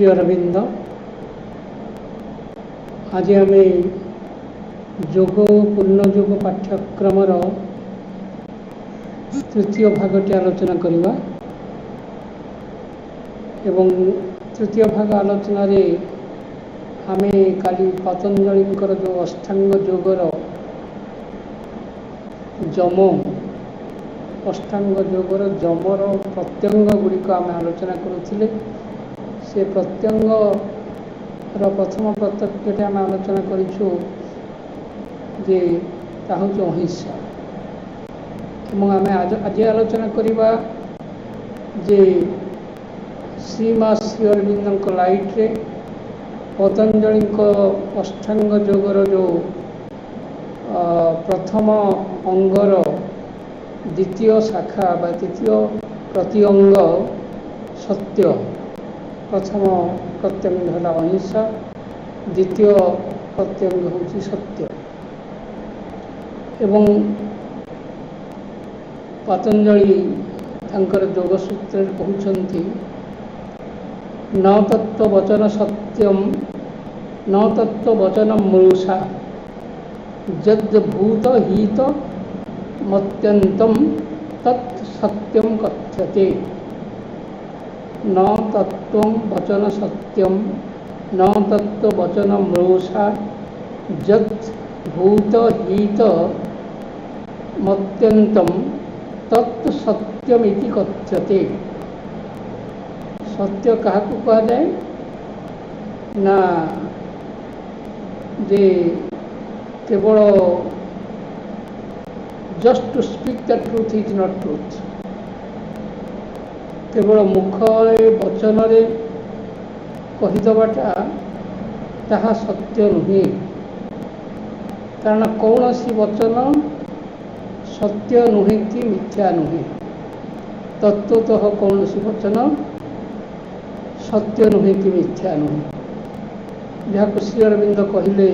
अरविंद। आज आम योग पूर्ण योग पाठ्यक्रम तृतीय भागटी आलोचना करवा। एवं तृतीय भाग आलोचना रे आमे काली पतंजलि जो अष्टांग योगर जम अष्टांग योगर जमर प्रत्यंग गुड़िक आम आलोचना करुले। से प्रत्यंग प्रथम प्रत्यक्षटे आम आलोचना करूँ जे हूँ अहिंसा। आम आज आलोचना करवा जे श्रीमा श्री अरविंद लाइट रे पतंजलि अष्टांग योगर जो प्रथम अंगर द्वितीय शाखा बा तृतीय प्रति अंग सत्य। प्रथम प्रत्यंग है अहिंसा, द्वितीय प्रत्यंग हूँ सत्य। एवं पतंजलि तांकर योग सूत्र कहते न तत्व वचन सत्यम न तत्व वचन मृषा यद्भूत हित मत्यंतम तत् सत्यम कथ्यते। न तत्व वचन सत्यम न तत्व वचन मृषा यद्भूत हित मत्यंतम तत् सत्यमिति कथ्यते। सत्य क्या कह जाए ना जे केवल just to speak the truth is not truth. केवल मुख वचन कहीदेवाटा ताहा सत्य नुहे। कारण कौन सी वचन सत्य नुहे कि मिथ्या नुहे। तत्वतः कौन सी वचन सत्य नुहे कि मिथ्या नुहे। जहाँ श्री अरविंद कहले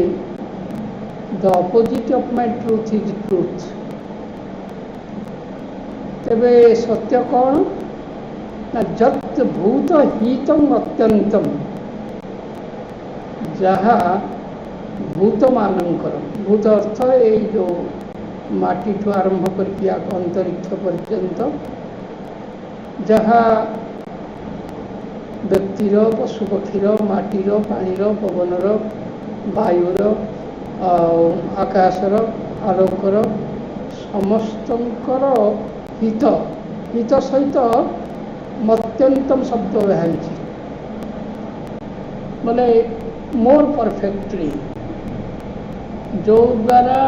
the opposite of my truth is truth. तेबे सत्य कौन ना जत भूत हितम अत्यंतम। जहाँ भूत मानकर भूत अर्थ ये जो माटी ठू आरंभ करके अंतरिक्ष पर्यंत जहाँ व्यक्तिर पशु पक्षीर माटीर पानीर पवनर वायुर आकाशर आलोकर समस्तंकर हित हित सहित मत्यंतम शब्द बाहरी माने मोर परफेक्टली जो द्वारा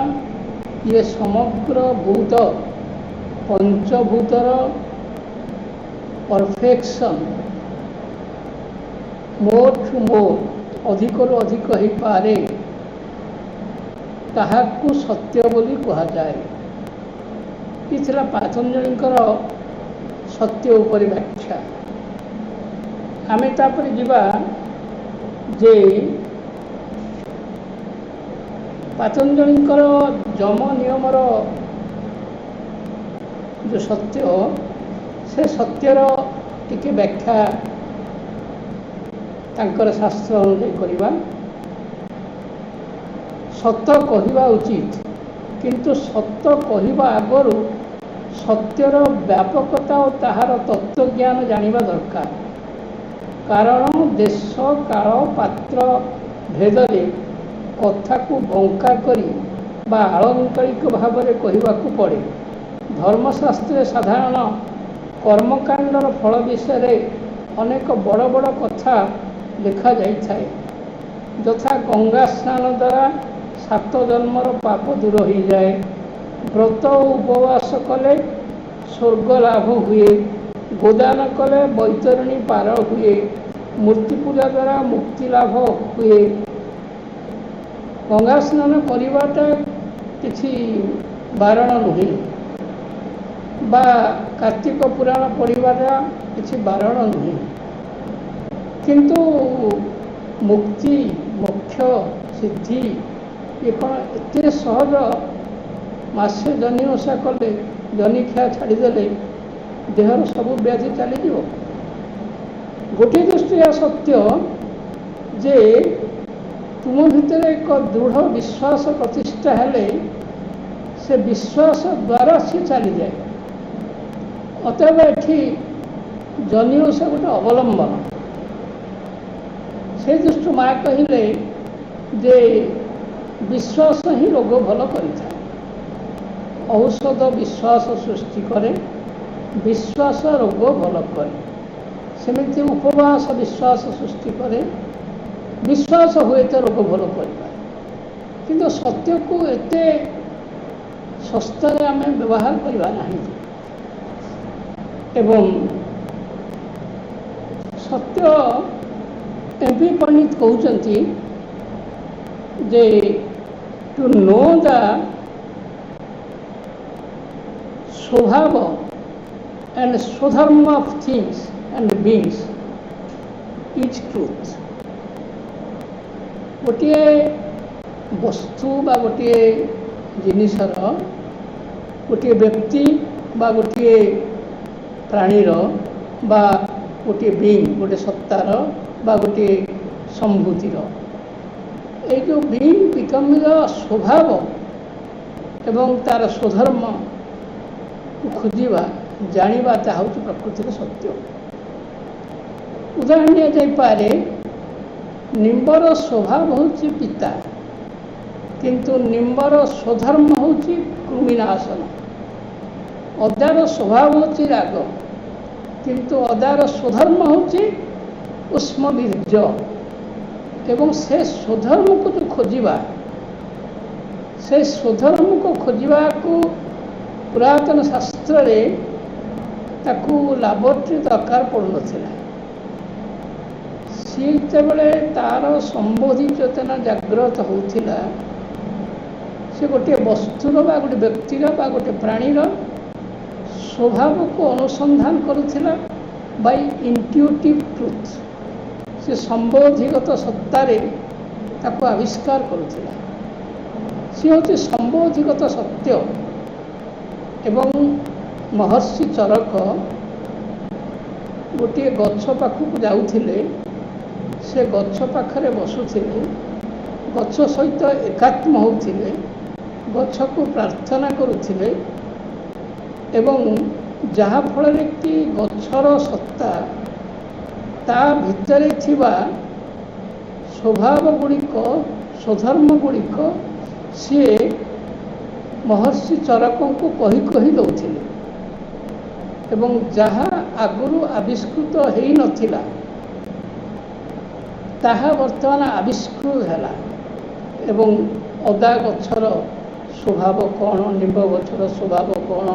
ये समग्र भूत पंचभूतर परफेक्शन मोर टू मोर अधिक रु अधिक हो पारे ताहाकू सत्य बोली कहा जाए। ये पतंजलि सत्य उपर व्याख्या। आमे तापर जीवा जे पतंजलि जम नियमर जो सत्य से सत्यर टिके व्याख्या तांकर शास्त्र अनुଯାयी करवा। सत कहवा उचित किंतु सत कहवा आगरू सत्यर व्यापकता और ताहार तत्वज्ञान जानिबा दरकार। कारण देश काल पात्र भेदरे कथा को बंका करी बा आलंकारिक भाव में कहवाकू पड़े। धर्मशास्त्र साधारण कर्मकांडर फल विषय अनेक बड़ बड़ कथा लिखा जाए। यथा गंगा स्नान द्वारा 7 जन्मर पाप दूर हो जाए, व्रत उपवास कले स्वर्ग लाभ हुए, गोदान कले बैतरणी पार हुए, मूर्ति पूजा द्वारा मुक्ति लाभ हुए। गंगा स्नान करवाटा किसी बारण नुहे बा कार्तिक पुराण पढ़ाटा किसी बारण नुहे। किंतु मुक्ति मोक्ष सिद्धि ये कौन एत सहज मसे जनी ओषा कले जनी ख्या छाड़देले देहर सब व्याधि चली गोटे दृष्टि सत्य जे तुम भितर एक दृढ़ विश्वास प्रतिष्ठा हेले से विश्वास द्वारा सी चली जाए। अतएव एठी जनियो से गोटे अवलंबन से दृष्टि माँ कहले जे विश्वास ही रोग भल करिଥାଏ। औषध विश्वास सृष्टि करे, विश्वास रोग भल करे। सेमिति उपवास विश्वास सृष्टि करे, विश्वास हुए तो रोग भल कर। किंतु सत्य को एते सस्तारे आम व्यवहार करवा नहीं। एवं सत्य एमपी पंडित कहते जे टू नो द स्वभाव एंड स्वधर्म of things and beings is truth. गोटे वस्तु बा गोटे जिनिसर गोटे व्यक्ति बा गोटे प्राणीर बा गोटे बीइंग गोटे सत्तार बा गोटे संभूतिर ये जो बीइंग बिकम स्वभाव एवं तार स्वधर्म खोजा जानिबा ताहा होछि प्रकृतिर सत्य। उदाहरण दिया जाइपारे निम्बर स्वभाव होछि पिता, किंतु निम्बर स्वधर्म होछि कृमिनाशन। अदार स्वभाव होछि राग, किंतु अदार स्वधर्म होछि उष्मवीर्य। एवं से स्वधर्म को जो खोजिबा से स्वधर्म को खोजिबा को पुरातन शास्त्र रे ताकू लाबोरेटरी दरकार पड़ुनथिला। सी जेबले तार संबोधि चेतना जागृत होउथिला से गोटे वस्तुर बा गोटे व्यक्तिर बा गोटे प्राणीर स्वभाव को अनुसंधान करुथिला बाय इंट्यूटिव ट्रुथ। से संबोधिगत सत्तारे ताको आविष्कार करुथिला। सी होछि संबोधिगत सत्य। एवं महर्षि चरक गोटे गछ पाखक जाउथिले, से गछ पाखरे बसुथिले, गछ सहित एकात्म होउथिले, गछ को प्रार्थना करुथिले एवं जहा फल कि गछर सत्ता ता भितरे थिबा स्वभाव गुड़िक स्वधर्म गुड़िक सी महर्षि चरक को कही कही दौथिले एवं जहा आगुरु आविष्कृत हेई नथिला ताहा वर्तमान आविष्कृत हैला। एवं अदा गछर स्वभाव कौन, निम्ब गछर स्वभाव कौन,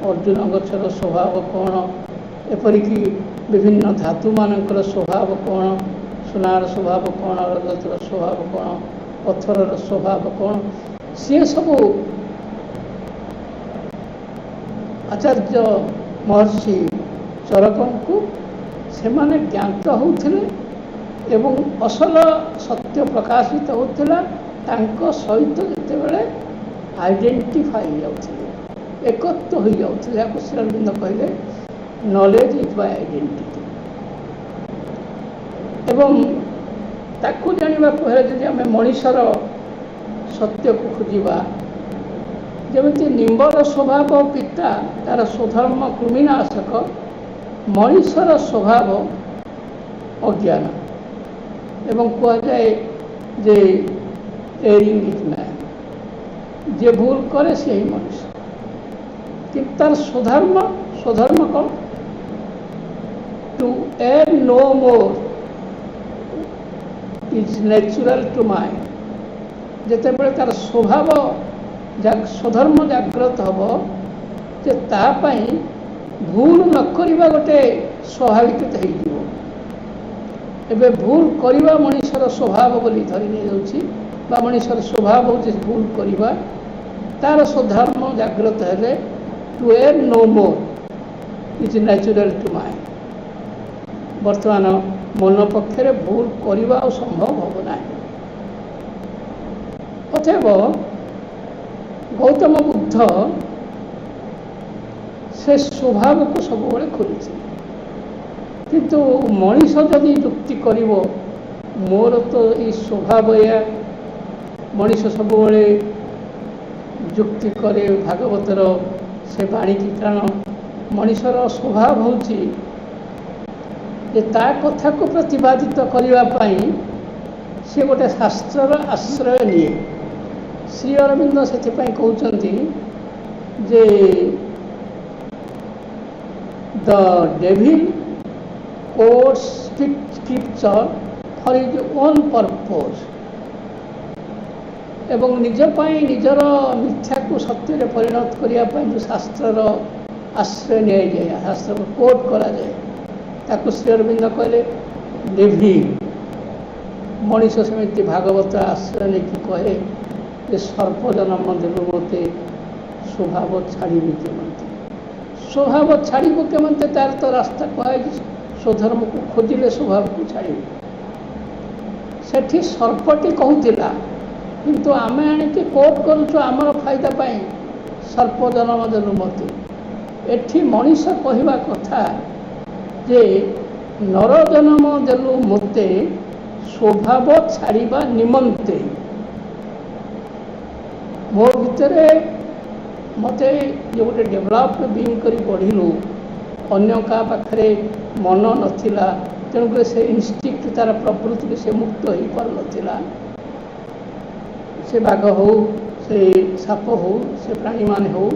अर्जुन गछर स्वभाव कौन, एपरिकी विभिन्न धातु मानकर स्वभाव कौन, सुनार स्वभाव कौन, रजतर स्वभाव कौन, पत्थर स्वभाव कौन, सी सब आचार्य महर्षि चरक को सेमाने ज्ञात होउथिले एवं असल सत्य प्रकाशित होउथिला तांको सहित जेतेबेले आइडेंटिफाई जाउथिले, एकत्व हो जाउथिले। याको श्री अरविंद कहले नॉलेज इज बाय आइडेंटिटी। एवं ताकू जानिबा पहले जदि आमे मनुष्यर सत्य को खोजिबा जमिति निम्बर स्वभाव पिता तार स्वधर्म कृमिनाशक, मनुष्यर स्वभाव अज्ञान एवं कहुए जे एरिंग इज मैन, जे भूल करे से ही मनुष्य। किंतु तार स्वधर्म स्वधर्म कौन to add no more is natural to mind. जेतेबेले तार स्वभाव स्वधर्म जागृत हम जे तापाई भूल न करिबा गोटे स्वाभाविक हो। एबे भूल करिबा मनुष्यर स्वभाव बोली धरी नहीं जाउछि बा मनुष्यर स्वभाव होछि भूल करिबा। तार स्वधर्म जागृत हेले to add no more is natural to mind. वर्तमान मन पक्षरे भूल करिबा संभव हम ना। अतएव गौतम बुद्ध से स्वभाव को सब खोली, किंतु मनीष जदि युक्ति करिवो मोर तो ये स्वभाव या मनीष सब जुक्ति करे भागवतर से बाणी की कारण मनीषर स्वभाव होची जे ता कथा को प्रतिपादित करने सी गोटे शास्त्र आश्रय निए। श्री अरविंद से कहते जे the devil quotes scripture for his own purpose एवं निजपाई निजर मिथ्या को सत्य परिणत करने जो शास्त्र आश्रय नि जाए शास्त्र को कोट करा जाए ताकू श्री अरविंद कहले डेविल मनीष सेमती भागवत आश्रय नहीं कहे जे सर्पजन मंदिर मते स्वभाव छाड़ी केमते स्वभाव छाड़ केमते तार तो रास्ता कहे स्वधर्म को खोजिले स्वभाव को छाड़ सेठी सर्पटी कहूला किंतु आमे आनिकी कोट करूँ आमर फायदा पाई सर्पजन मंदिर मते एठी मनीष कहवा कथा जे नर जन्म देलु मते स्वभाव छाड़िबा निमंते मो भितरे मते जो गोटे डेभलप बीइंग करी बढ़िलु अन्य का पाखरे मन नथिला तेणुक से इन्स्टिक्ट तार प्रवृत्ति से मुक्त हो पार नथिला से बाघ हो से साप हो से प्राणी मान हो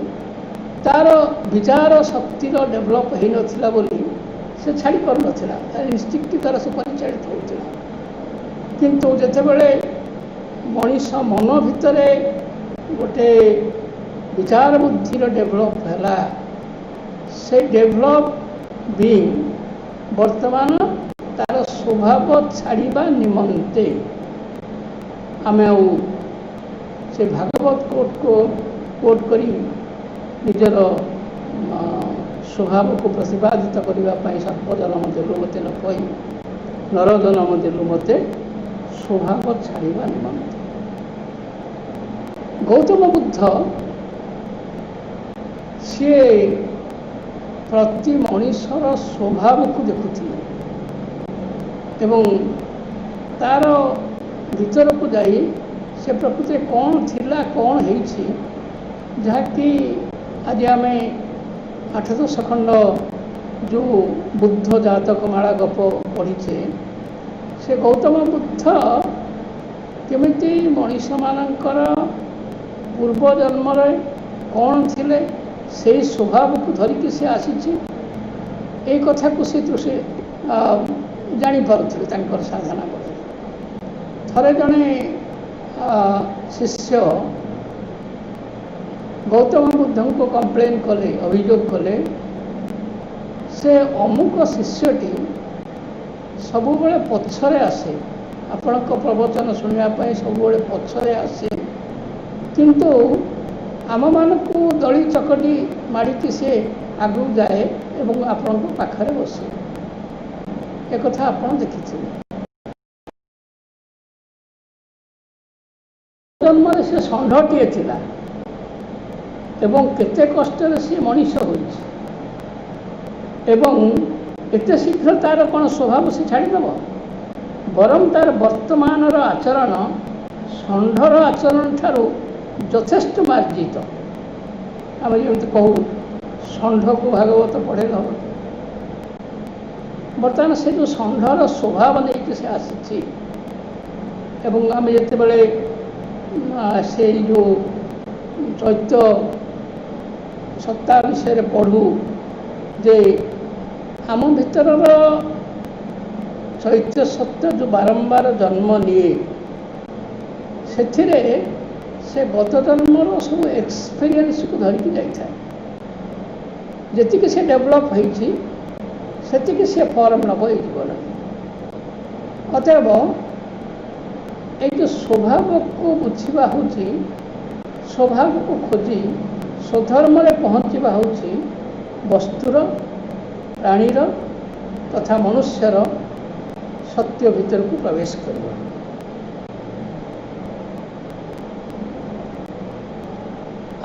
तार विचार शक्तिर डेभलप हो नथिला बोली से छाड़ी पार नथिला तार इन्स्टिक्ट तार से परिचालित होता किंतु जितेबले मनीष मन भितरे गोटे विचार बुद्धि डेभलप है से डेभलप बीइंग वर्तमान तार स्वभाव छाड़िबा निमंते आमे से भागवत कोट करी निजर स्वभाव को प्रतिपादित करने सर्पजन मध्य मते न कही नरजन मध्य मते स्वभाव छाड़िबा निमंते गौतम बुद्ध सी प्रति मनीषर स्वभाव को देखुथिले एवं तार भीतर को जाई से प्रकृति कौन थिला कौन है जहाँकि आज आम 8-10 खंड जो बुद्ध जातक माला गप पढ़ीचे से गौतम बुद्ध केमिति मनीष मानकर पूर्व जन्म कौन थिले से स्वभाव को धरिकी से आसी कथा को से जापारे साधना कर थरे जड़े शिष्य गौतम बुद्ध को कंप्लेन कले अभियोग कले से अमुक शिष्यटी सबुबले पछरे आसे आपण प्रवचन शुणापी सबुबले पछरे आसे किंतु आम मान को दली चकटी माड़िकी सी आगू जाए एवं आपण पाखरे बसे एक कथा आपण देखी जन्म से षंढटीए थिला एवं केते कष्ट सी मनीष होइछि एवं एते शीघ्र तार कौन स्वभाव से छाड़देव बरम तार वर्तमान आचरण षंढर आचरण ठारू यथेष्ट मार्जित आम जमी कहू षंढ को भागवत पढ़े बर्तमान से जो षंढर स्वभाव नहीं से आसी एवं आम जिते से जो चैत्य सत्ता विषय पढ़ू जे आम भीतर चैत्य सत्य जो बारंबार जन्म निए से गत जन्मर सब एक्सपीरियंस को धरिकी जाए जी से डेभलप होती से फॉर्म नब जीवन अतएव ये जो स्वभाव को बुझा हूँ स्वभाव को खोजी स्वधर्म पहुँचवा हूँ वस्तुर प्राणीर तथा मनुष्यर सत्य भीतर को प्रवेश करवा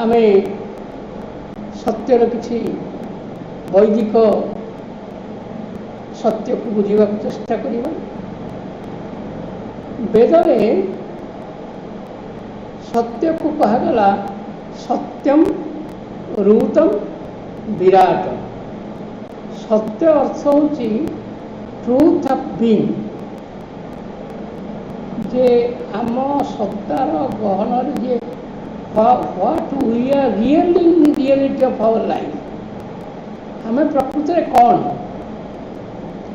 आमे सत्यर किसी वैदिक सत्य को बुझा चेष्टा करवा वेदरे सत्य को कहगला सत्यम रूतम विराट। सत्य अर्थ होची ट्रूथ ऑफ बीइंग, जे आम सत्तार गहन जे what we are really in reality of our life. आम प्रकृति कौन,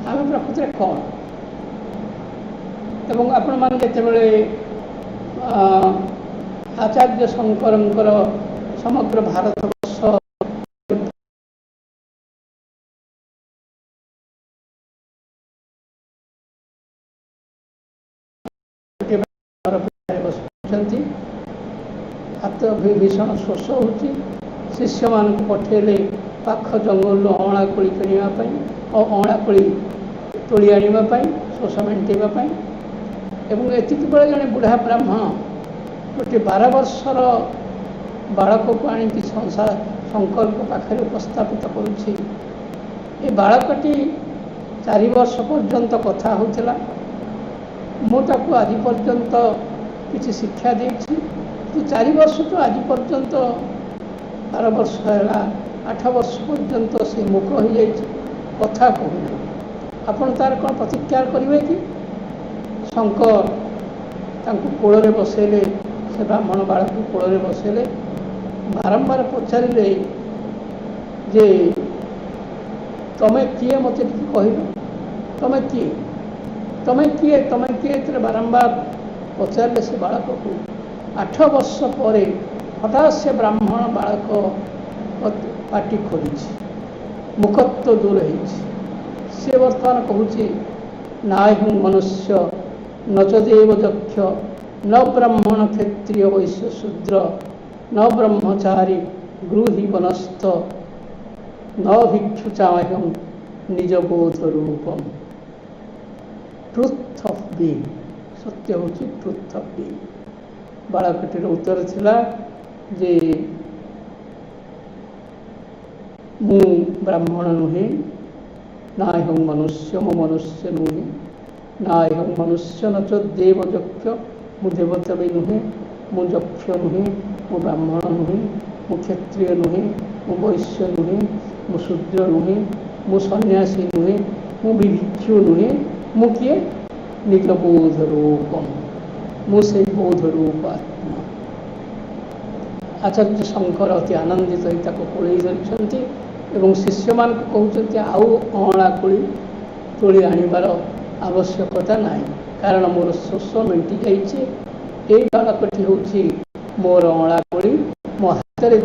आम प्रकृति कौन। एवं आपण मान जेतेबेले आचार्य शंकरंकर समग्र भारतवर्ष बसुंट, हाथ भीषण शोष हो, शिष्य मान पठेले पाख जंगल अँला कोली किणापी और अँला कोली तोली आने शोष मेटाइवाई। एवं एति बेले जड़े बुढ़ा ब्राह्मण गोटे 12 वर्षर बालक को आनिकी संसार शंकर को पाखे उपस्थापित करुच्छी। ये बालकटी 4 वर्ष पर्यंत कथा होता, मुझे आज पर्यंत किसी शिक्षा देती। तो 4 वर्ष तो आज पर्यंत 12 वर्ष है 8 वर्ष पर्यंत से मूक हो जाए, कथा कहूना। आपड़ तार कौन प्रतिज्ञा करेंगे कि शंकर तांको कोଳରେ बसेले, से ब्राह्मण बालक को कोଳରେ बसेले, बारंबार पचारे जे तमें किए मत कह, तमें किए तमें किए तमें किए बारंबार पचारे से बालक को। 8 वर्ष पर हठात से ब्राह्मण बालक पाटी खोली, मुखत्व दूर हो बर्तमान कहूँ नाहं मनुष्य न च देव दक्ष न ब्राह्मण क्षत्रिय वैश्य शूद्र न ब्रह्मचारी गृही वनस्थ न भिक्षु चाह्यं निज बोध रूपम। ट्रुथ ऑफ बीइंग, सत्य हूँ ट्रुथ ऑफ बीइंग। बालकटीर उत्तर थिला जे मु ब्राह्मण नुहे, नाहं मनुष्य मु मनुष्य नुहे, नाहं मनुष्य न च देव यक्ष मु देवता भी नुहे, मु यक्ष नुहे, मु ब्राह्मण नुहे, मु क्षत्रिय नुहे, मु वैश्य नुहे, मु शूद्र नुहे, मु सन्यासी नुहे, मु भिक्षु नुहे, मु किए निज बोध रूपम, मु से बोध रूप आत्मा। आचार्य शंकर अति आनंदित हो कोड़े धरी एवं शिष्य मान कहते आउ अँला कोली तोली आनिबार आवश्यकता नहीं, कारण मोर शोष मेटी जाइए। ये बालकटी हूँ मोर अँला कोली, मो हाथ में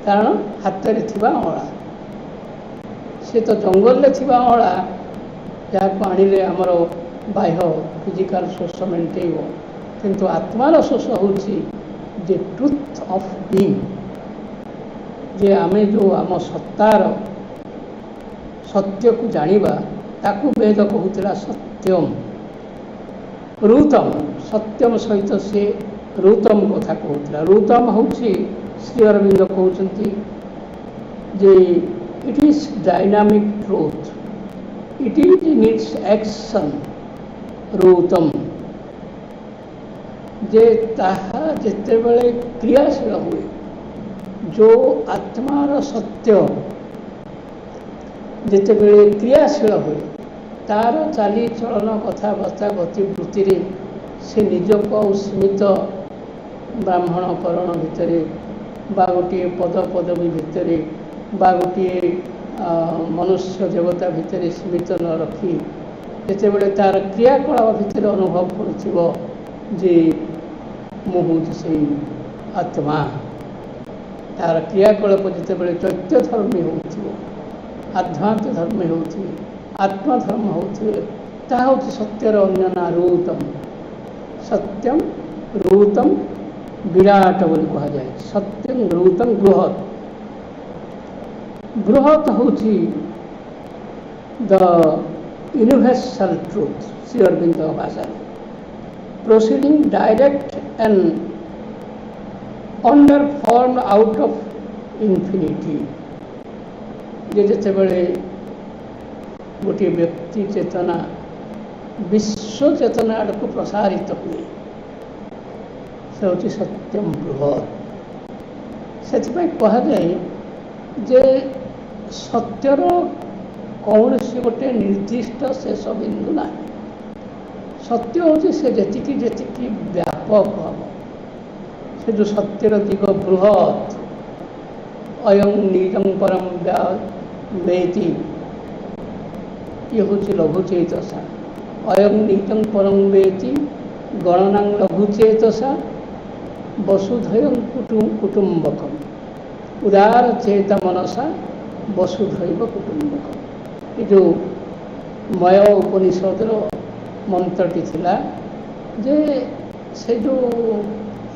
कारण हाथ में थिबा अँला, सी तो जंगल में थिबा अँला जहाँ आनिले आमर बाह्य फिजिकल शोष मेटेब, किंतु आत्मार शोष हूँ जे ट्रुथ ऑफ बीइंग, जे आमे जो आम सत्तार सत्य को जानिबा ताकू वेद कहूला सत्यम रूतम। सत्यम सहित से रूतम कथा कहूला। रूतम हूँ श्री अरविंद कहते जे it is dynamic truth, it is in its action. रूतम जे ताहा जेतेबेले क्रियाशील हुए, जो आत्मार सत्य जेतेबेले क्रियाशील हुए, तार चाली चलन कथबार्ता गतिवृत्ति से निजक सीमित ब्राह्मणकरण भितर बा गोटे पद पदवी भितर बा गोटे मनुष्य देवता भितर सीमित न रखी जेतेबेले तार क्रियाकलाप भितर अनुभव करुथिबो जे मुहूँ से आत्मा, तार क्रियाकलाप जितेबेले चैत्य धर्मी हो, आध्यात्म धर्मी हो, आत्मधर्म हो, ता हूँ सत्यर अन्य ना रूतम। सत्यम रूतम विराट बोली कह जाए। सत्यम रूतम बृहत, बृहत हूँ the universal truth Shri Aurobindo भाषा, proceeding direct and under formed out of infinity। जे जेतेबेले गोटे व्यक्ति चेतना विश्व चेतना आड़क प्रसारित हुए से हूँ सत्यम बृहत्। से कहुए जे सत्यर कौन सी गोटे निर्दिष्ट शेष बिंदु ना। सत्य हूँ से जी व्यापक हम से जो सत्यर दिग बृहत् अयं नीजं परम वेति ये हूँ लघुचेतसा। अयं नीजं परम वेति गणना लघुचेतसा वसुधैव कुटुंबकम उदार चेत मनसा वसुधैव कुटुंबकम। ये जो मय उपनिषदर मंत्रटी थिला जे से जो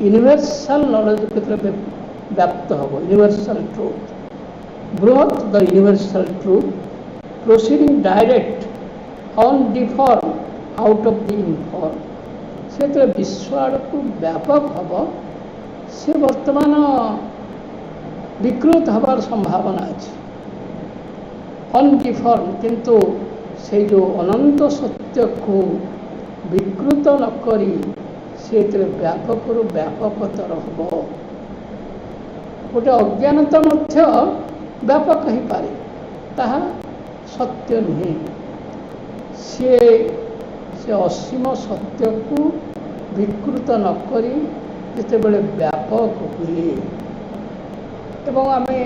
यूनिवर्सल नॉलेज क्षेत्र व्याप्त हम यूनिवर्सल ट्रूथ बृहत् the universal truth proceeding direct on deform out of the inform से विश्व आड़क व्यापक हम से वर्तमान विकृत हबार संभावना अच्छे अनडिफॉर्म किंतु से जो अनंत सत्य को विकृत न करी से व्यापक रु व्यापकतर हम गोटे अज्ञानता मध्य व्यापक ही पारे ताहा सत्य नुहे से असीम सत्य को विकृत न करी जितेबले व्यापक हुए। एवं आमे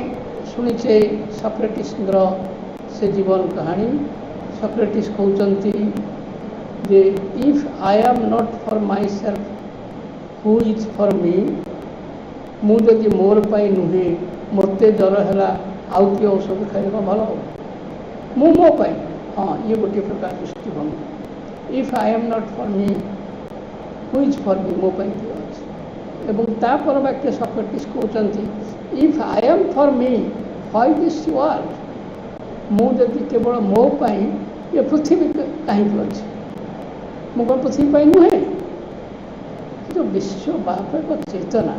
शुणीचे सॉक्रेटिस से जीवन कहानी सॉक्रेटिस कहते जे if I am not for myself who is for me मुझे मोर पाई नुहे मत जर है आउ किए औषध खाइबा भल मु मो पाई। हाँ ये गोटे प्रकार दृष्टिभंगी if I am not for me who is for me मो पाई किए अच्छे। एवं तापर वाक्य सॉक्रेटिस कहते if I am for me why this world मुझे केवल मो पाई ये पृथ्वी कहीं अच्छे मु कौन पृथ्वी पाई नुहे जो विश्व व्यापक चेतना।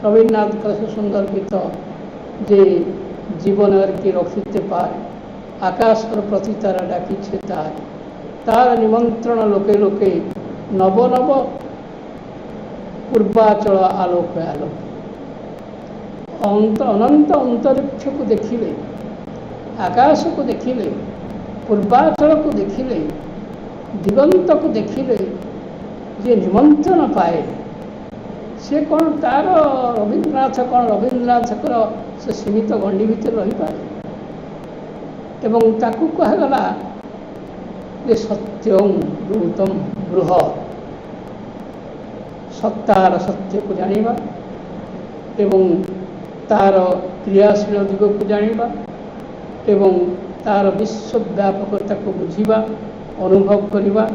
रवीन्द्रनाथ का से सुंदर गीत जे जीवन के रखिते पार आकाश प्रति तारा डाकी तार तार निमंत्रण लोके लोके नव नव पूर्वाचल आलोक आलोक अनंत अंतरिक्ष को देखिले आकाश को देखिले पूर्वाचल को देखिले दिगंत को देखिले जे निमंत्रण पाए से कौन तार रवीन्द्रनाथ से सीमित गंडी भितर रही पाए एवं ताकू कहगला जे सत्यं ब्रूतम बृहत् सत्तार सत्य को जानिबा एवं तार क्रियाशील दिग को जानिबा एवं तार विश्वव्यापकता को बुझिबा अनुभव करिबा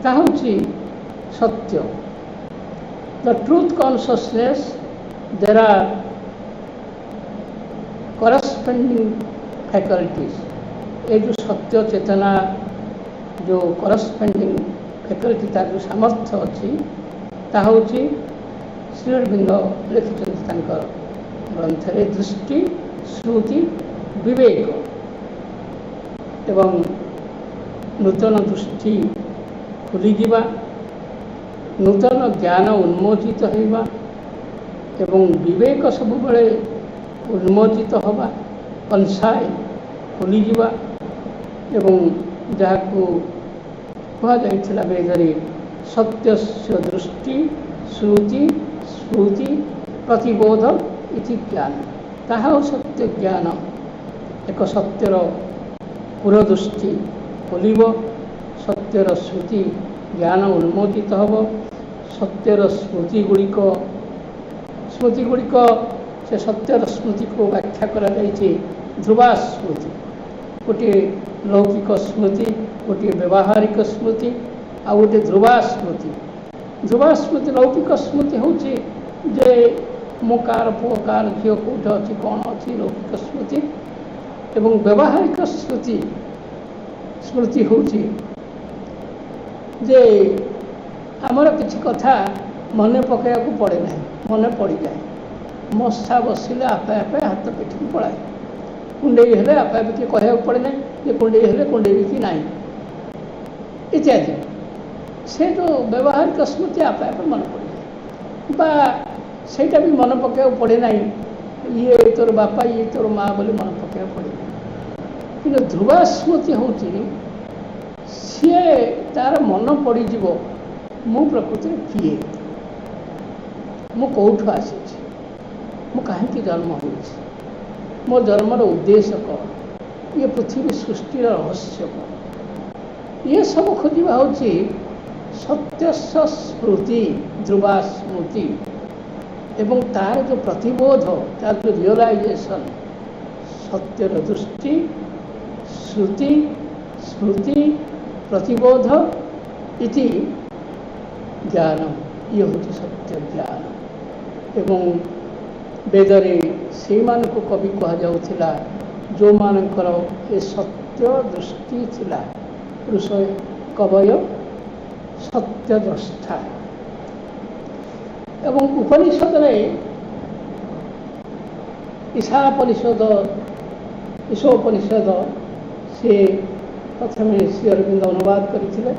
ता होछि सत्य। The truth consciousness there are corresponding faculties। ये जो सत्य चेतना जो corresponding faculty तार जो सामर्थ्य अच्छी ताहा होछि श्री अरविंद लिखिछन्ति तांकर ग्रंथरे दृष्टि श्रुति विवेक एवं नूतन दृष्टि खुली जीवा नूतन ज्ञान उन्मोचित होइबा एवं विवेक सबुबले उन्मोचित होबा कंसाय खुली जीवा एवं जहाको कहा जाइछला वेदरे सत्यस्य दृष्टि श्रुति स्मृति प्रतिबोध इति ज्ञान ताहा सत्य ज्ञान एक सत्यर पुरदृष्टि खोलिब सत्यर श्रुति ज्ञान उन्मोचित हम सत्यर स्मृति गुड़िक से सत्यर स्मृति को व्याख्या करा ध्रुवा स्मृति गोटे लौकिक स्मृति गोटे व्यवहारिक स्मृति आ गोटे ध्रुवा स्मृति लौकिक स्मृति हूँ जे मो कार पुओ कार झील कौट अच्छी कौन अच्छी लौकिक स्मृति एवं व्यवहारिक स्मृति हूँ जे आमर किसी कथा मन पकड़ा पड़े ना मन पड़ जाए मशा बसिले आपे आपे हाथ पिठी पड़ाए कुंडई हेले आपे आपे किए कहवाक पड़े ना ये कुंडई हेले कुंडई कि ना इत्यादि से जो व्यवहारिक स्मृति आपे आपे मन पड़ जाए बा सेटा भी मन पकड़ पड़े ना ये तोर बापा ये तोर माँ बोली मन पकड़ पड़े कि ध्रुवा स्मृति हूँ सी तार मन पड़ज मु प्रकृति किए मु कौठु आसी मु कहीं जन्म हो मो जन्मर उद्देश्य कौन ये पृथ्वी सृष्टिर रहस्य कौन ये सब खोजा हूँ सत्य स्मृति ध्रुवा स्मृति एवं तार जो प्रतिबोध तार जो रियलाइजेशन सत्यर दृष्टि श्रुति स्मृति प्रतिबोध इति ज्ञान ये हूँ सत्य ज्ञान एवं वेदरे से मानक कवि कहुला जो मानकर ये सत्य दृष्टि थिला ऋष कवय सत्यद्रष्टा एवं उपनिषद ईशापनिषद ईशोपनिषद से प्रथम श्री अरविंद अनुवाद करते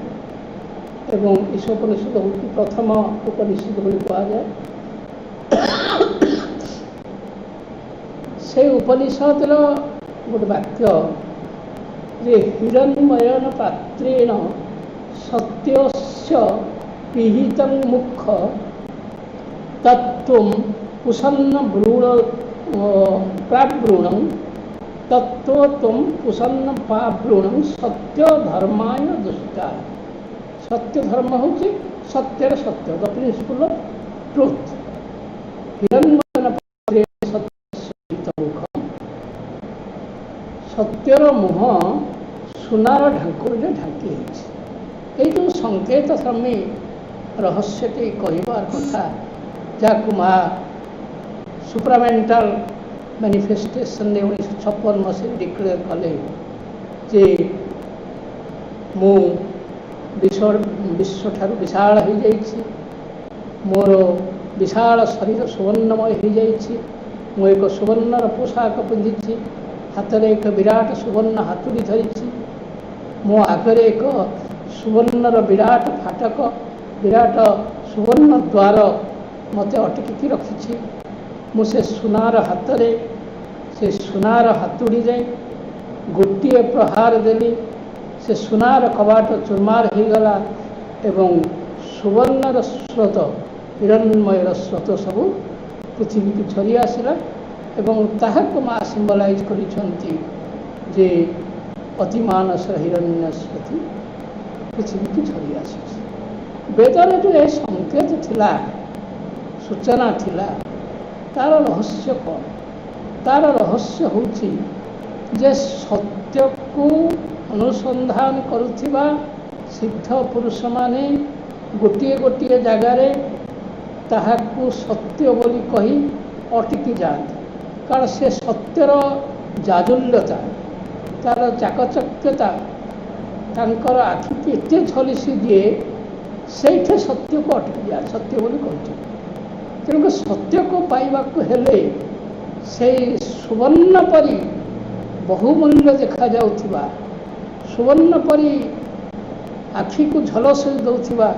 एवं ईशोपनिषद हूँ प्रथम उपनिषद बोली कहुए से उपनिषद गोटे वाक्य जे हिरण्मयन पात्रेण सत्यस्य पिहित मुख तत्व कुसन्न भ्रूण प्राभ्रूणं तत्व कुसन्न पाभ्रूणं सत्य धर्माय दुष्टा सत्य धर्म हूँ सत्यर सत्य द प्रिंसिपल ऑफ ट्रुथ हिरण्मयन पात्रेण सत्य मुख सत्यर मुह सुनार ढांकुरे ढांकी ये जो संकेत श्रमी रहस्यटी कहबार कथा जहाँ माँ सुप्रामेंटाल मैनिफेस्टेशन ने 1956 मसीह डिक्लेयर कले जे मु विश्व ठारू विशाल हो जाइछि मोर विशाल शरीर सुवर्णमय हो जाइछि मु एक सुवर्णर पोशाक पिंधि हाथ में एक विराट सुवर्ण हातुड़ी धरी मो आगे एक सुवर्णर विराट फाटक विराट सुवर्ण द्वार मत अटकी रखी मुझे सुनार हाथ से सुनार हातुड़ी गोटे प्रहार देली से सुनार कबाट चुरमार हो गला एवं सुवर्णर स्रोत हिरण्मयर स्रोत सब पृथ्वी की झरी आसला एवं ताहाको माँ सिम्बलाइज करिसेंती जे अतिमानस हिरण्य स्मृति पृथ्वी की झरी आसी वेदर जो ये संकेत थिला सूचना थिला तार रहस्य कौन तार रहस्य होछि जे सत्य को अनुसंधान करुथिबा सिद्ध पुरुष माने गोटे गोटे जगार ताहाकू सत्य बोली कही अटकी जाती कारण से सत्यर जाजुल्यता तार चाकचक्यता तांकर आखि की एते झलसी दिए से सत्य को अटकी जाए सत्य बोली कहते तेणुक सत्य को पाइबा हेले से सुवर्ण परी बहुमूल्य देखा जाउथिबा सुवर्ण परी आखि को झलस दउथिबा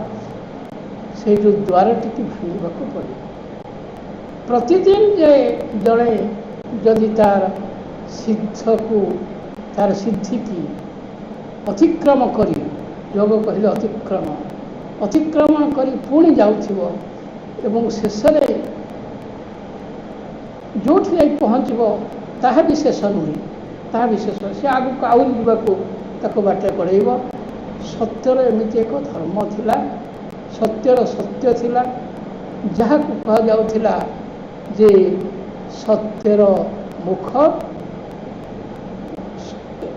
से जो द्वारटी की भांगा पड़े प्रतिदिन जे जड़े जदि तार सिद्ध को तार सिद्धि की अतिक्रम करी योग कहले अतिक्रमण करी पुणी जाउथिबो एवं शेष जो पहुँचब ताहा विशेष नुहे ताहा विशेष से आगू आउरी जावाक बाटे कड़ेब सत्यर एमती एक धर्म थिला सत्यर सत्य थिला जहाँ कह जाउथिला जे सत्यर मुख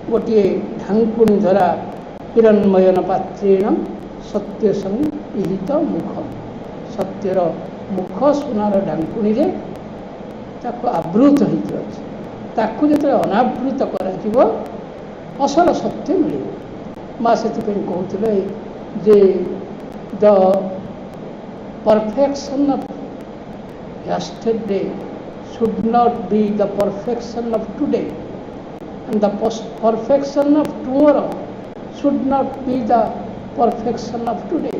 गोटे ढांकुणी धरा हिरण्मयन पात्रेण सत्य संहित मुख सत्यर मुख सुनार ढांकुणी रे ताको आवृत होती अच्छे ताकू जो अनावृत कर असल सत्य मिले माँ से कहते जे the perfection of yesterday should not be the perfection of today and the perfection of tomorrow should not be the perfection of today.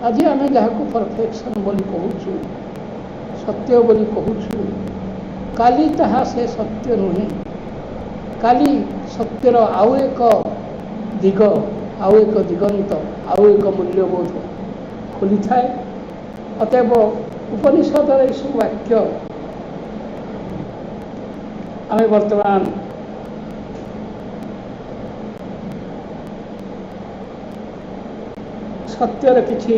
आज आम जहाँ को परफेक्शन बोली कहूँ सत्य बोली कहूँ काली ताहा से सत्य नुहे काली सत्यर आउ एक दिग आउ एक दिगंत आउ एक मूल्यबोध खोली थाए। अतएव उपनिषदर यह सब वाक्य आम बर्तमान सत्यर किछि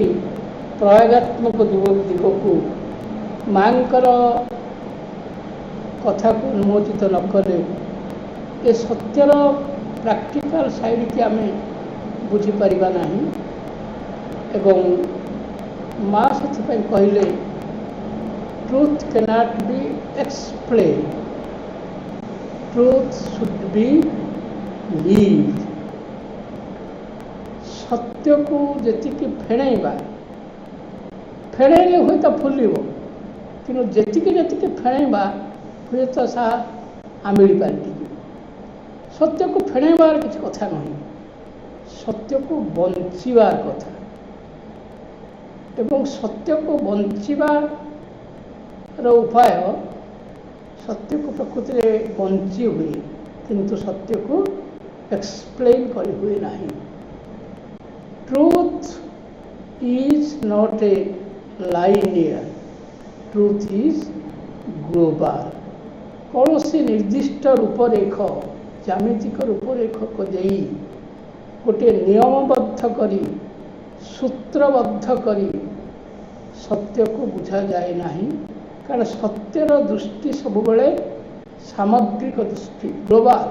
प्रयोगात्मक दिग को मांकर कथा को उन्मोचित न कले ए सत्यर प्रैक्टिकल साइड की आम बुझीपर ना एवं माँ से कहले truth cannot be explain truth should be lived. सत्य को जी फेणैबा फेणैले हुए तो फुलिब कि जी फेणैबा हुए तो सा आमिड़ी पाल्टी सत्य को फेणैबार किसी कथा नहीं सत्य को बंचार कथा एवं सत्य को बंचार उपाय सत्य को प्रकृति में बंची हुए किंतु सत्य को एक्सप्लेन कर हुए नहीं। Truth is not a linear truth is global कौन सी निर्दिष्ट रूपरेख ज्यामितिक रूपरेख को दे गोटे नियमबद्ध करी सूत्रबद्ध करी सत्य को बुझा जाए नहीं कारण सत्यर दृष्टि सब बेले सामग्रिक दृष्टि ग्लोबल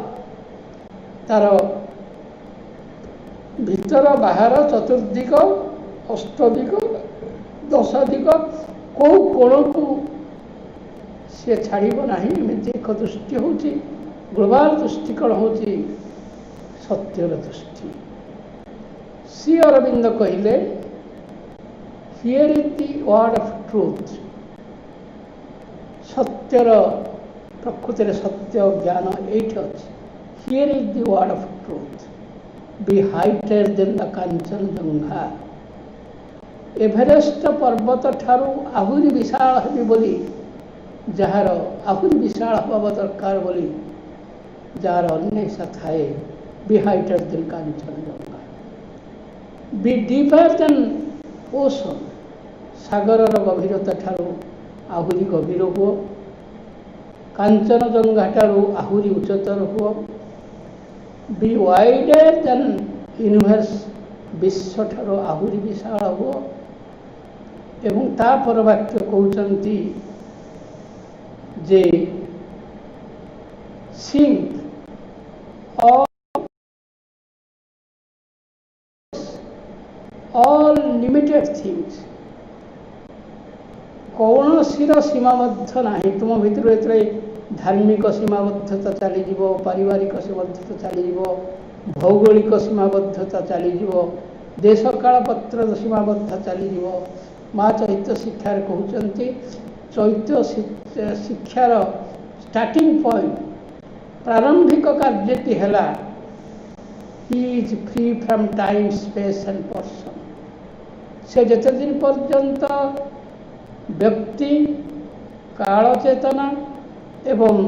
तार भीतर बाहर चतुर्दिग अष्टदिग दश दिग कौ कोण को सी छाड़ब ना एमती एक दृष्टि हूँ ग्लोबल दृष्टिकोण हूँ सत्यर दृष्टि। श्री अरविंद कहले here is the word of truth सत्यर प्रकृति सत्य ज्ञान एट अच्छे here is the word of truth be higher than the Kanchenjunga Everest पर्वत ठारू आहुरी विशाल हेबी बोली जार आहुरी विशाल हवा दरकार बोली जार अन्वेषा थाए be higher than Kanchenjunga be deeper than ocean सागर गभीरता ठारू आहुरी गभीर हुओ कांचनजंघा ठारू आहुरी उच्चतर हुओ बी वाइडर देन यूनिवर्स विश्व ठारू आहुरी विशाल हुओ एवं तापर वाक्य कहते जे सिंक all limited things कौन सीर सीमाबद्ध ना तुम भितर ये धार्मिक सीमाबद्धता चलीज पारिवारिक सीमाबद्धता चलीज भौगोलिक सीमाबद्धता चलीज देश काल पत्र सीमाबद्ध चलीज माँ चैत्य शिक्षार कहते चैत्य शिक्षार स्टार्टिंग पॉइंट प्रारंभिक कार्यटी है he is free from time space and person से जिते दिन पर्यंत व्यक्ति काल चेतना एवं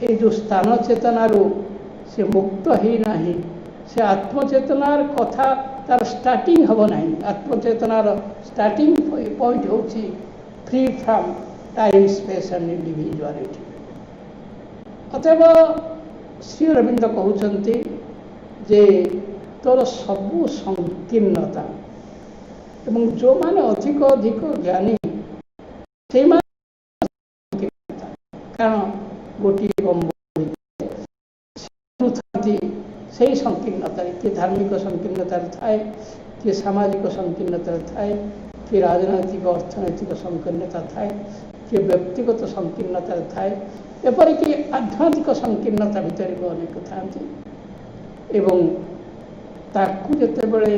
ये जो स्थान चेतनारू से मुक्त ही नहीं से आत्मचेतनार कथा तार स्टार्टिंग हम ना आत्मचेतनार स्टार्टिंग पॉइंट हूँ free from time space and individuality. अतएव श्री अरविंद कहते जे तोर सबू संकीर्णता एवं जो माने अधिक अधिक ज्ञानी से कारण गोटे से संकीर्णता किए धार्मिक संकीर्णता थाए किए सामाजिक संकीर्णता थाए किए राजनैतिक अर्थनैतिक संकीर्णता थाए किए व्यक्तिगत संकीर्णता थाए एपरिक आध्यात्मिक संकीर्णता भितर भी अनेक था एवं ताकू जिते बड़े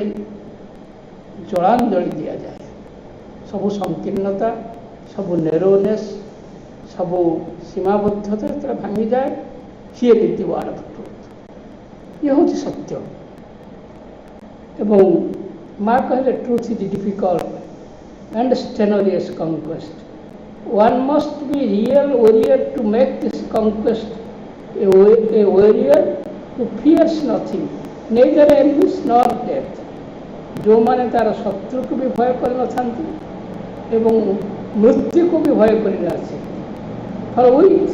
जलांजलि दि जाए सबू संकीर्णता सबू नेरोनेस सबू सीमाबद्धता जो भांगी जाए here is the word of truth. ये हूँ सत्य। एवं माँ कहले truth is difficult and strenuous conquest. One must be real warrior to make this conquest a warrior who fears nothing neither enemies nor death. जो माने तार शत्रु को भी भय कर नथांती एवं मृत्यु को भी भय कर आसे। For which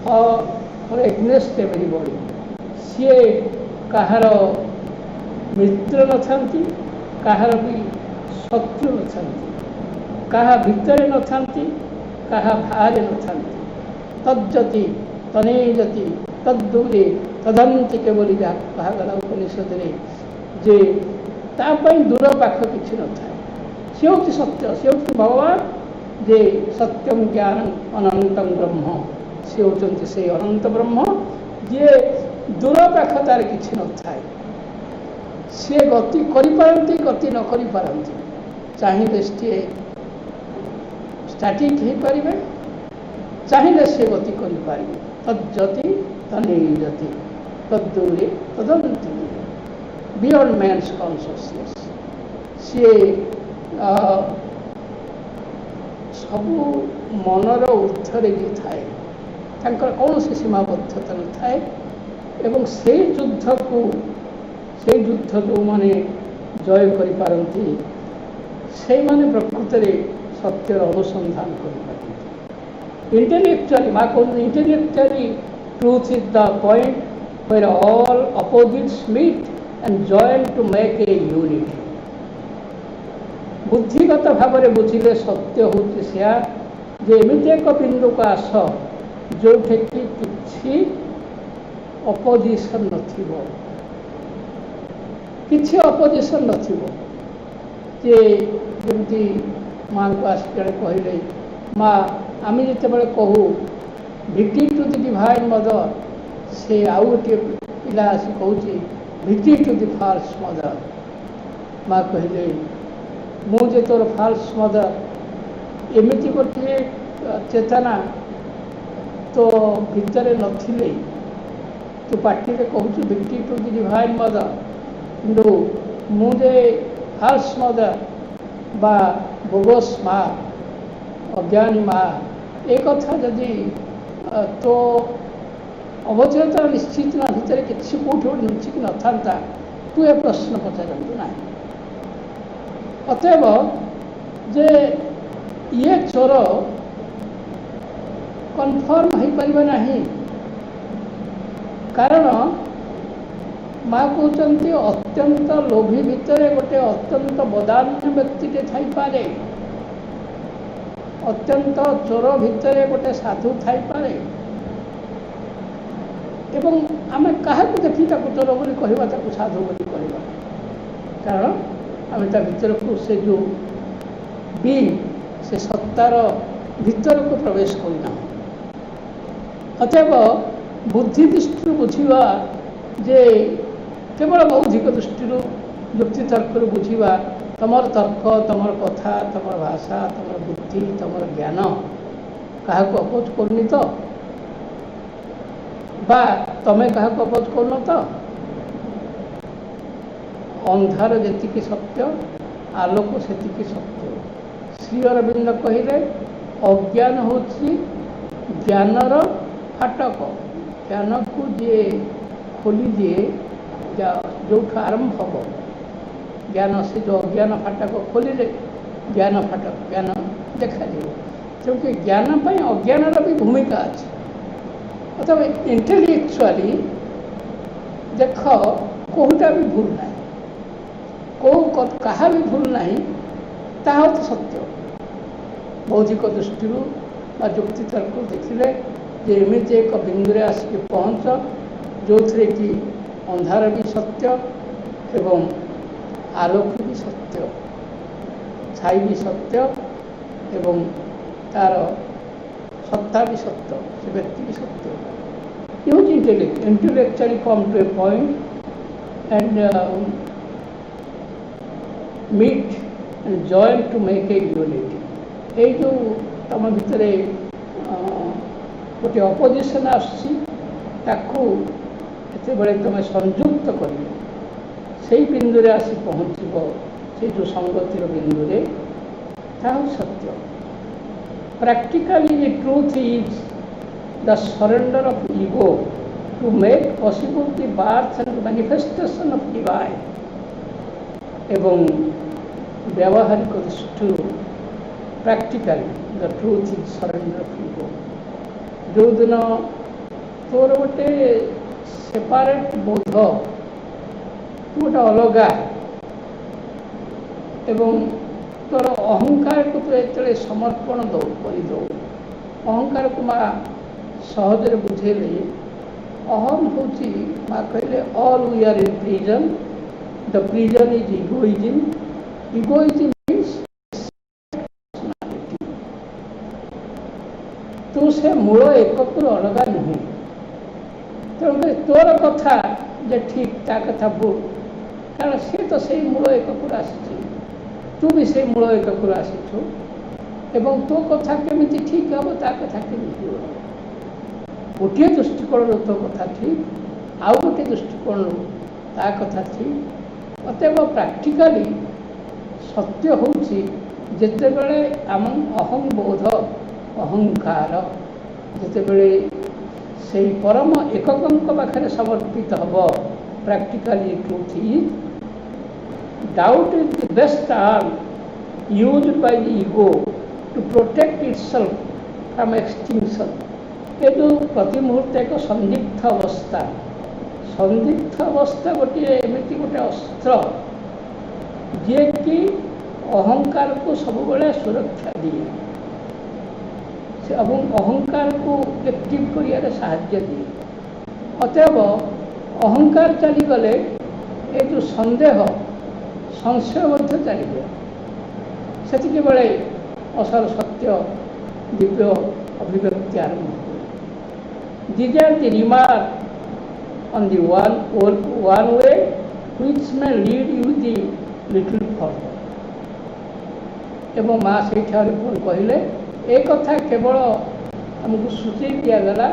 for against everybody. सी कहार मित्र नथांती कहार भी शत्रु नथांती कहा भितर नथांती कहा बाहर नथांती। तज्जति तनेजति तद्दूरे तदंति के बोली जहाँ कहगला उपनिषद रे जे तापाई दूर पाख किसी न था। सी हूँ सत्य, सी हूँ भगवान जे सत्यम ज्ञान अनंतम ब्रह्म। सी हूँ से अनंत ब्रह्म जे दूर पाख तार किसी न था। सी गति करिपारंती गति न करिपारंती चाहिए सी स्टाटिक हो पारे चाहिए सी गति करें। तज्जति तनेजति तद्दूरे तदंति बियॉन्ड मैन्स कॉन्शियसनेस। सी सबू मनर ऊर्धरे भी थाए कौन सी सीमाबद्धता न थाए। एवं से युद्ध को से युद्ध जो माने जय करि पारंती से माने प्रकृत रे सत्यर अनुसंधान करि पारंती। इंटेलेक्चुअली माँ कहते intellectually truth is the point where all opposites meet and join to make a unity। बुद्धिगत भाव में बुझिले सत्य होची सिया जे एमिति एक बिंदु को आस जो किसी अपोजिशन नथिबो किसी अपोजिशन नथिबो। जे जेमती माँ को आस जड़े कहले माँ आम जिते कहू भिक्टी टू द डिवाइन मदर से आउ गोटे पिला आसी कहूँ भिक्टी टू द फॉल्स मदर। माँ कहले मुझे तोर फॉल्स मदर एमती गोटे चेतना तो भितर नथिले तू पार्टी में कहूँ भिक्टी टू द डिवाइन मदर किंतु मुझे फॉल्स मदर बा बोगस माँ अज्ञानी माँ एक कथा जदि तो अवचेतन निश्चित ना भितर किसी कौट लुचिक न था तू ए प्रश्न पचारतु ना। अतएव जे ये चोर कन्फर्म हो पार नहीं कारण माँ कहते अत्यंत लोभी भितर गोटे अत्यंत बदान्य व्यक्ति थाईपे अत्यंत चोर भितर गोटे साधु थाईपे एवं आम क्या देखी चोर बोली कहवा साधु बोली कहवा कारण आम भीतर को से जो बी से सत्तार भीतर को प्रवेश करना। अतएव बुद्धि दृष्टि बुझा जे केवल बौद्धिक दृष्टि युक्ति तर्क बुझा तुम तर्क तुम कथा तुम भाषा तुम बुद्धि तुम ज्ञान क्या अपोज करनी तो बा तमें क्या अपोज करन तो अंधार जी सत्य आलोक से सत्य। श्री अरविंद कहले अज्ञान हूँ ज्ञानर फाटक ज्ञान को जी खोली दिए जो आरंभ हम ज्ञान से जो अज्ञान फाटक खोलिले ज्ञान फाटक ज्ञान देखा क्योंकि ज्ञान पर अज्ञान भी भूमिका अच्छे। अथवा इंटेलेक्चुअली देख कौटा भी भूल ना कौ कहा भी भूल ना ताहा तो सत्य बौद्धिक दृष्टि युक्ति तर्क देखिले जे एमती एक बिंदु आसिक पहुँच जो थे कि अंधार भी सत्य एवं आलोक भी सत्य छाई भी सत्य एवं तार सत्ता भी सत्य से व्यक्ति भी सत्य। Use intellectually come to a point and meet and join to make a unity. ये जो तुम भितर गोटे अपोजिशन ତାକୁ ଯେତେବେଳେ ତୁମେ ସଂଯୁକ୍ତ କରିବ ସେଇ ବିନ୍ଦୁରେ ଆସି ପହଞ୍ଚିବ, ସେ ଯେଉଁ ସଂଗତିର ବିନ୍ଦୁରେ, ତାହା ସତ୍ୟ। Practically the truth is the surrender of ego to make possible the birth and manifestation of divine. ଏବଂ ବ୍ୟବହାରିକ ଦୃଷ୍ଟିରୁ practically the truth is surrender of ego. ଯେଉଁଦିନ ତୋର ଗୋଟେ ସେପାରେଟ୍ ବୋଧ, ତୁ ଗୋଟେ ଅଲଗା, ଏବଂ ତୋର ଅହଙ୍କାରକୁ ତୁ ଯେତେବେଳେ ସମର୍ପଣ କରିଦେଉ, ଅହଙ୍କାରକୁ ମା ସହଜରେ ବୁଝେଇଲେ, ଅହମ୍ ହେଉଛି ମା କହିଲେ all we are in prison, the prison is egoism, egoism means तू से मूल एककରୁ ଅଲଗା ନୁହେଁ। ତେଣୁକରି ତୋର କଥା ଯେ ଠିକ୍ ତା କଥା ଭୁଲ, କାରଣ ସେ ତ ସେଇ ମୂଳ ଏକକରୁ ଆସିଛି, ତୁ ବି ସେଇ ମୂଳ ଏକକରୁ ଆସିଛୁ, ଏବଂ ତୋ କଥା କେମିତି ଠିକ୍ ହେବ, ତା କଥା କେମିତି ହେବ। ଗୋଟିଏ ଦୃଷ୍ଟିକୋଣରୁ ତୋ କଥା ଠିକ୍, ଆଉ ଗୋଟିଏ ଦୃଷ୍ଟିକୋଣରୁ ତା କଥା ଠିକ୍। ଅତଏବ ପ୍ରାକ୍ଟିକାଲି ସତ୍ୟ ହେଉଛି ଯେତେବେଳେ ଆମ ଅହଂବୋଧ, ଅହଙ୍କାର ଯେତେବେଳେ ସେଇ ପରମ ଏକକଙ୍କ ପାଖରେ ସମର୍ପିତ ହେବ, practically truth is doubt is the best arm used by the ego to protect itself from extinction। ये जो प्रति मुहूर्त एक संदिग्ध अवस्था, संदिग्ध अवस्था गोटे एमती गोटे अस्त्र जे कि अहंकार को सब बेले सुरक्षा दिए এবং अहंकार को एक्टिव कर साहाय्य दिए। अतएव अहंकार चलीगले ये जो संदेह संशय मध्य चलिए, सेतिके बेले असर सत्य दिव्य अभिव्यक्ति आरंभ हो। These are the remark on the one way which may lead you the little further। एवं माँ से कहले ए कथा केवल आमको सूची दिगला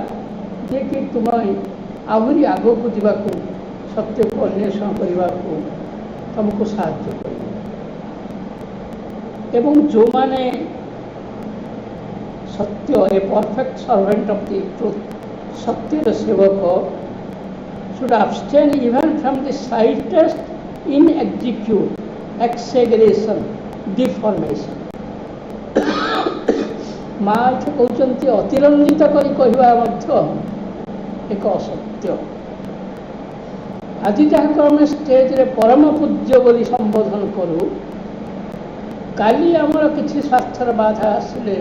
जे कि तुम आहरी आग को जावाक, सत्य को अन्वेषण करने को तुमको साहाय्य कर। जो माने सत्य a perfect servant of the truth, सत्य सेवक should abstain even from the slightest inexecute, exaggeration, deformation। माँ कहते अतिरंजित करी कहवा एक असत्य। आज जहाँ को आम स्टेज रे परम पूज्य बोली संबोधन करूँ, काली आमर किसी स्वास्थ्यर बाधा आसिले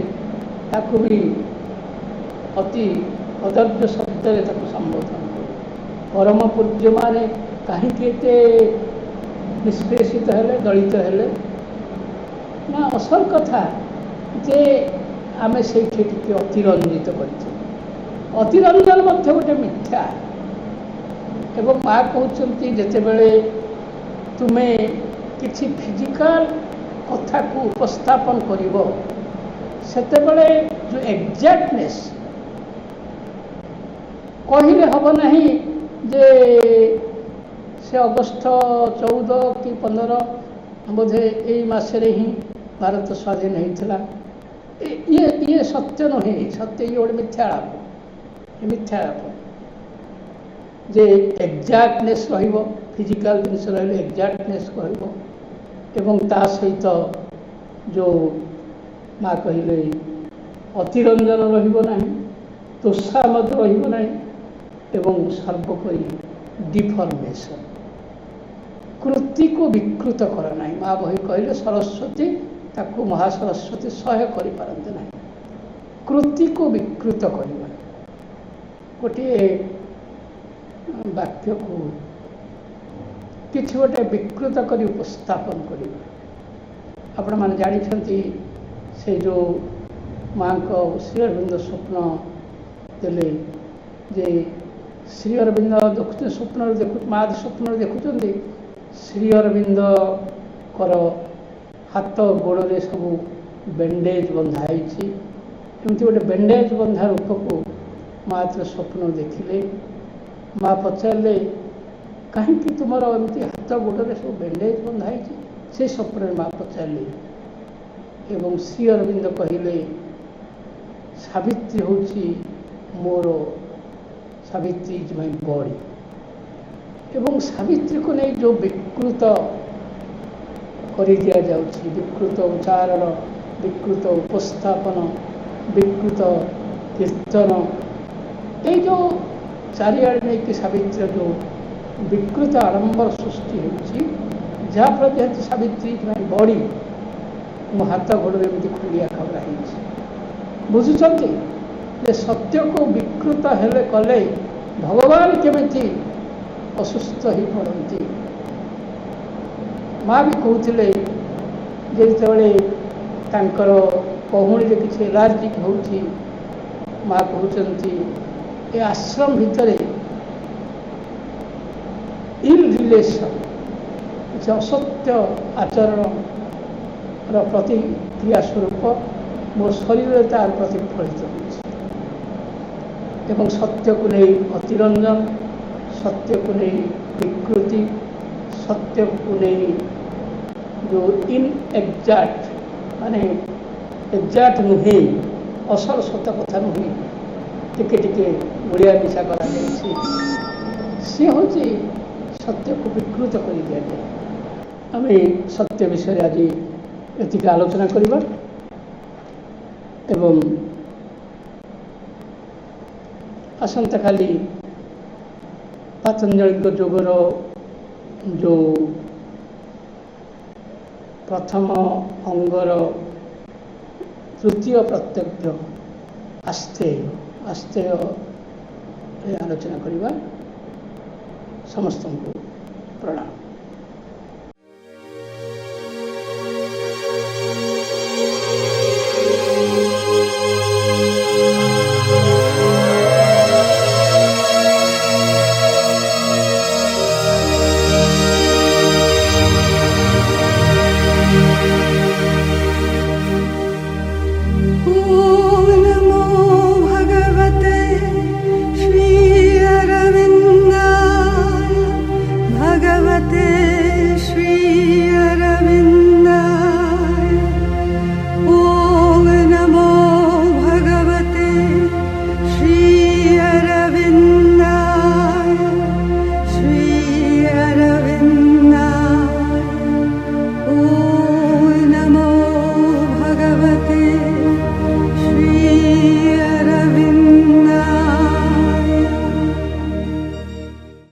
ताकू भी अति अदर्य शब्द संबोधन करूँ। परम पूज्य माने कहीं निष्पेषित हेले, दलित हेले ना, असल कथा जे आमे से अतिरंजित कर। अतिरंजन गोटे मिथ्या। एवं माँ कहते जितेबले तुम्हें किसी फिजिकल कथा को उपस्थापन करिब, सेतेबले जो एक्जाक्टनेस कहले हम नहीं जे से अगस्त 14 कि 15 बोधे यही मसरे ही भारत स्वाधीन होता। ये सत्य नुहे, सत्य ये गोटे मिथ्यालाप, मिथ्यालाप जे एक्जाक्टनेस रहिबो, फिजिकल जिनिस रहिले एक्जाक्टनेस कहबो, एवं ता सहित जो माँ कहले अतिरंजन रहिबो नहीं, तुषा मत रहिबो नहीं, एवं सर्वोपरि डिफॉर्मेशन, कृति को विकृत कर नहीं। माँ बही कहले सरस्वती ताकू महासरस्वती सह्य कर पारते ना, कृति को विकृत करवा, गोटे वाक्य को किसी गोटे विकृत कर उपस्थापन करवा। आपण मैंने जानते से जो माँ को श्री अरविंद स्वप्न देले जे श्री अरविंद देखुते स्वप्न देखु, माँ स्वप्न देखुं श्री अरविंद कर हाथ गोड़े सब बैंडेज बंधाई, एमती गोटे बैंडेज बंधा रूप को माँ स्वप्न देखिले। माँ पचारे कहीं तुम एमती हाथ गोड़े सब बैंडेज बंधाई से स्वप्न माँ पचारे एवं श्री अरविंद कहले सावित्री हूँ मोर सावित्री इज माय बॉडी एवं सावित्री को नहीं जो विकृत कर दिया जाउछि विकृत उच्चारण विकृत उपस्थापन विकृत कीर्तन ये जो चारिआडे नहीं कि सावित्री जो विकृत आडंबर सृष्टि होछि जहाँफल जेहेतु सावित्री इज माय बॉडी मो हाथ गोड़े एमती खुंडिया खबरा बुझुंटे जे सत्य को विकृत हेले कले भगवान केमिति असुस्थ ही पड़ती। माँ भी कहते जितेबले कहूणी किसी एलार्जिक होती माँ कहते ये आश्रम भितर इल रिलेशन किसी असत्य आचरण प्रतिक्रिया स्वरूप मो शरीर तार प्रतिफलित हो सत्य को नहीं अतिरंजन सत्य को नहीं विकृति सत्य को नहीं जो इन एग्जैक्ट माने एग्जैक्ट नुहे असल सत कथा नुहे टिके टिके गुड़िया मिशा करा सी हूँ सत्य को विकृत कर दिया जाए। आम सत्य विषय आज एतिक आलोचना करिबा एवं आसंता काली पतंजलि जोगर जो प्रथम अंगर तृतीय प्रत्यक्ष आस्तेय आलोचना करिबा। समस्त को प्रणाम।